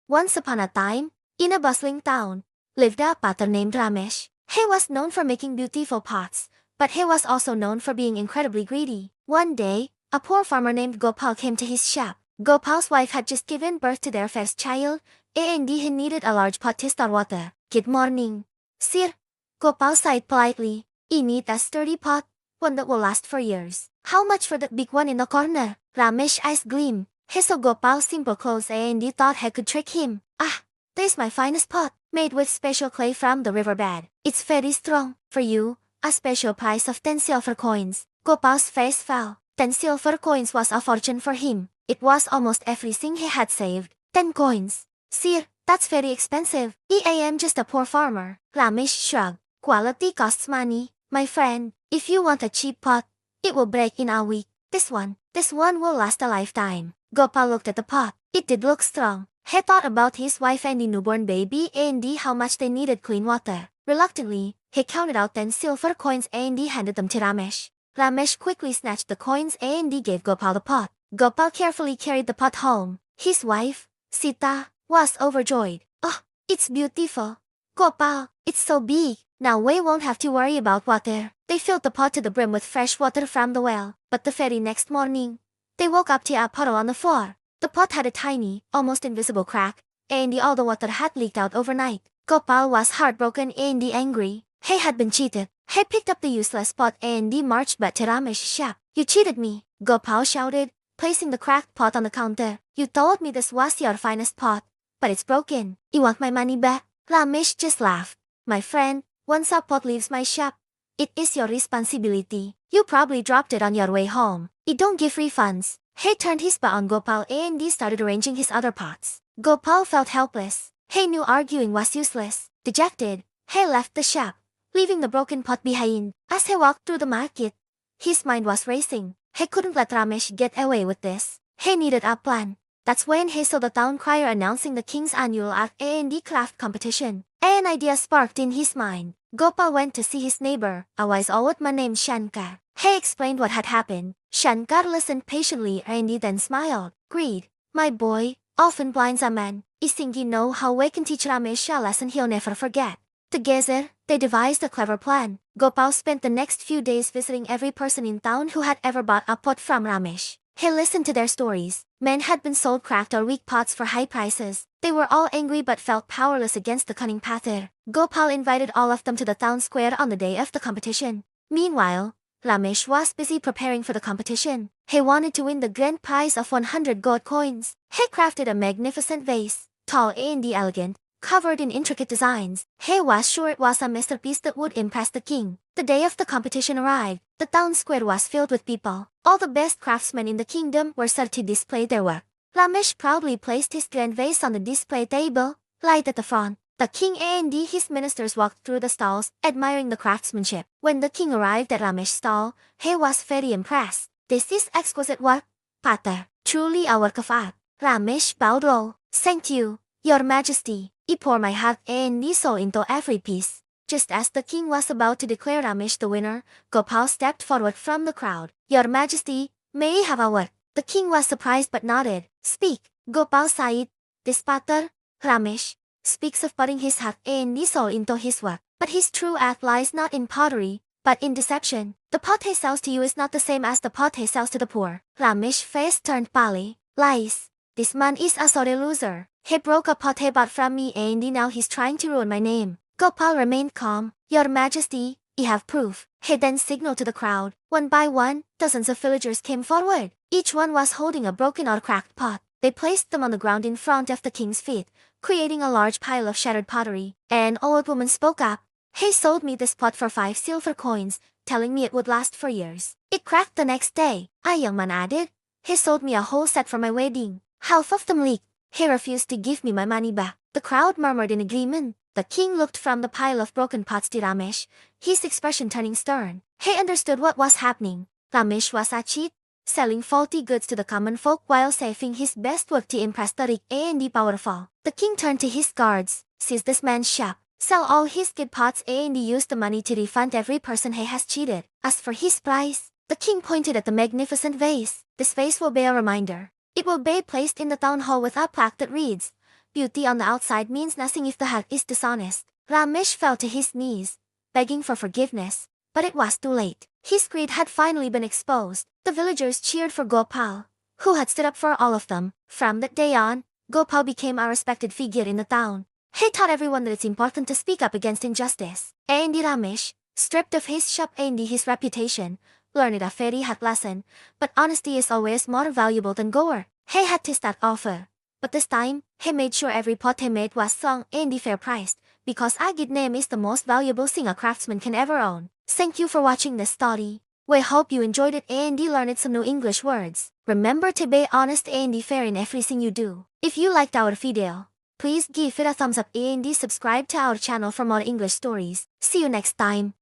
Once upon a time, in a bustling town, lived a potter named Ramesh. He was known for making beautiful pots, but he was also known for being incredibly greedy. One day, a poor farmer named Gopal came to his shop. Gopal's wife had just given birth to their first child, and he needed a large pot to store water. Good morning, sir. Gopal sighed politely. I need a sturdy pot, one that will last for years. How much for that big one in the corner? Ramesh's eyes gleamed. He saw Gopal's simple clothes and he thought he could trick him. Ah, this my finest pot, made with special clay from the riverbed. It's very strong. For you, a special price of 10 silver coins. Gopal's face fell. 10 silver coins was a fortune for him. It was almost everything he had saved. 10 coins. Sir, that's very expensive. I am just a poor farmer. Ramesh shrugged. Quality costs money, my friend. If you want a cheap pot, it will break in a week. This one will last a lifetime. Gopal looked at the pot. It did look strong. He thought about his wife and the newborn baby and how much they needed clean water. Reluctantly, he counted out 10 silver coins and handed them to Ramesh. Ramesh quickly snatched the coins and gave Gopal the pot. Gopal carefully carried the pot home. His wife, Sita, was overjoyed. Oh, it's beautiful. Gopal, it's so big. Now we won't have to worry about water. They filled the pot to the brim with fresh water from the well. But the very next morning, they woke up to a puddle on the floor. The pot had a tiny, almost invisible crack, and all the water had leaked out overnight. Gopal was heartbroken and angry. He had been cheated. He picked up the useless pot and marched back to Ramesh's shop. You cheated me, Gopal shouted, placing the cracked pot on the counter. You told me this was your finest pot, but it's broken. You want my money back? Ramesh just laughed. My friend, once a pot leaves my shop, it is your responsibility. You probably dropped it on your way home. I don't give refunds. He turned his back on Gopal and started arranging his other pots. Gopal felt helpless. He knew arguing was useless. Dejected, he left the shop, leaving the broken pot behind. As he walked through the market, his mind was racing. He couldn't let Ramesh get away with this. He needed a plan. That's when he saw the town crier announcing the king's annual art and craft competition. An idea sparked in his mind. Gopal went to see his neighbor, a wise old man named Shankar. He explained what had happened. Shankar listened patiently and then smiled. Greed, my boy, often blinds a man. I think you know how we can teach Ramesh a lesson he'll never forget. Together, they devised a clever plan. Gopal spent the next few days visiting every person in town who had ever bought a pot from Ramesh. He listened to their stories. Men had been sold cracked or weak pots for high prices. They were all angry but felt powerless against the cunning pattern. Gopal invited all of them to the town square on the day of the competition. Meanwhile, Ramesh was busy preparing for the competition. He wanted to win the grand prize of 100 gold coins. He crafted a magnificent vase, tall and elegant, covered in intricate designs. He was sure it was a masterpiece that would impress the king. The day of the competition arrived. The town square was filled with people. All the best craftsmen in the kingdom were set to display their work. Ramesh proudly placed his grand vase on the display table, right at the front. The king and his ministers walked through the stalls, admiring the craftsmanship. When the king arrived at Ramesh's stall, he was very impressed. This is exquisite work, Pater. Truly a work of art. Ramesh bowed low. Thank you, your majesty. I pour my heart and soul into every piece. Just as the king was about to declare Ramesh the winner, Gopal stepped forward from the crowd. Your majesty, may I have a word? The king was surprised but nodded. Speak, Gopal sighed. This Pater, Ramesh, speaks of putting his heart and soul into his work. But his true art lies not in pottery, but in deception. The pot he sells to you is not the same as the pot he sells to the poor. Ramesh's face turned pale. Lies. This man is a sorry loser. He broke a pot he bought from me and now he's trying to ruin my name. Gopal remained calm. Your majesty, I have proof. He then signaled to the crowd. One by one, dozens of villagers came forward. Each one was holding a broken or cracked pot. They placed them on the ground in front of the king's feet, creating a large pile of shattered pottery. An old woman spoke up. He sold me this pot for 5 silver coins, telling me it would last for years. It cracked the next day. A young man added. He sold me a whole set for my wedding. Half of them leaked. He refused to give me my money back. The crowd murmured in agreement. The king looked from the pile of broken pots to Ramesh, his expression turning stern. He understood what was happening. Ramesh was a cheat, selling faulty goods to the common folk while saving his best work to impress the rich and the powerful. The king turned to his guards. Seize this man's shop, sell all his good pots and use the money to refund every person he has cheated. As for his price, the king pointed at the magnificent vase. This vase will be a reminder. It will be placed in the town hall with a plaque that reads, beauty on the outside means nothing if the heart is dishonest. Ramesh fell to his knees, begging for forgiveness, but it was too late. His greed had finally been exposed. The villagers cheered for Gopal, who had stood up for all of them. From that day on, Gopal became a respected figure in the town. He taught everyone that it's important to speak up against injustice. And Ramesh, stripped of his shop and his reputation, learned a very hard lesson, but honesty is always more valuable than gold. He had to start over. But this time, he made sure every pot he made was strong and fair priced, because a good name is the most valuable thing a craftsman can ever own. Thank you for watching this story. We hope you enjoyed it and learned some new English words. Remember to be honest and fair in everything you do. If you liked our video, please give it a thumbs up and subscribe to our channel for more English stories. See you next time.